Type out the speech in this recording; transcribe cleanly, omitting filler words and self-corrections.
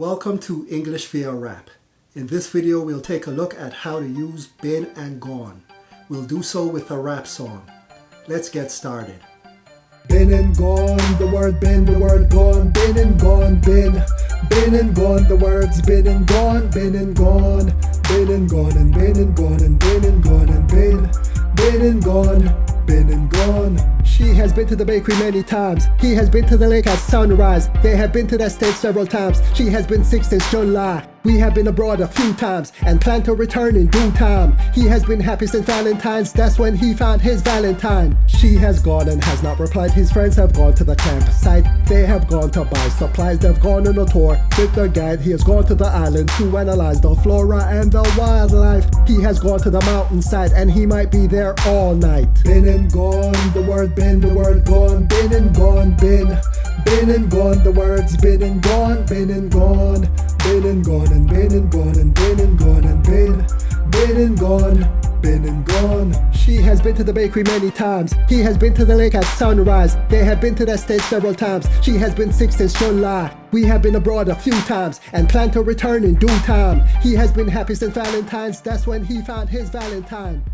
Welcome to EnglishViaRap. In this video we'll take a look at how to use been and gone. We'll do so with a rap song. Let's get started. Been and gone, the word been, the word gone, been and gone, been and gone, the words been and gone, been and gone, been and gone, and been and gone, and been and gone, and been and gone, been and gone. She has been to the bakery many times. He has been to the lake at sunrise. They have been to that state several times. She has been sick since July. We have been abroad a few times and plan to return in due time. He has been happy since Valentine's. That's when he found his Valentine. She has gone and has not replied. His friends have gone to the campsite. They have gone to buy supplies. They've gone on a tour with their guide. He has gone to the island to analyze the flora and the wildlife. He has gone to the mountainside and he might be there all night. Been and gone, the word been, the word gone, been and gone, been and gone, the words been and gone, been and gone, been and gone, and been and gone, and been and gone, and been and gone, been and gone. She has been to the bakery many times. He has been to the lake at sunrise. They have been to that state several times. She has been sick since July. We have been abroad a few times and plan to return in due time. He has been happy since Valentine's. That's when he found his Valentine.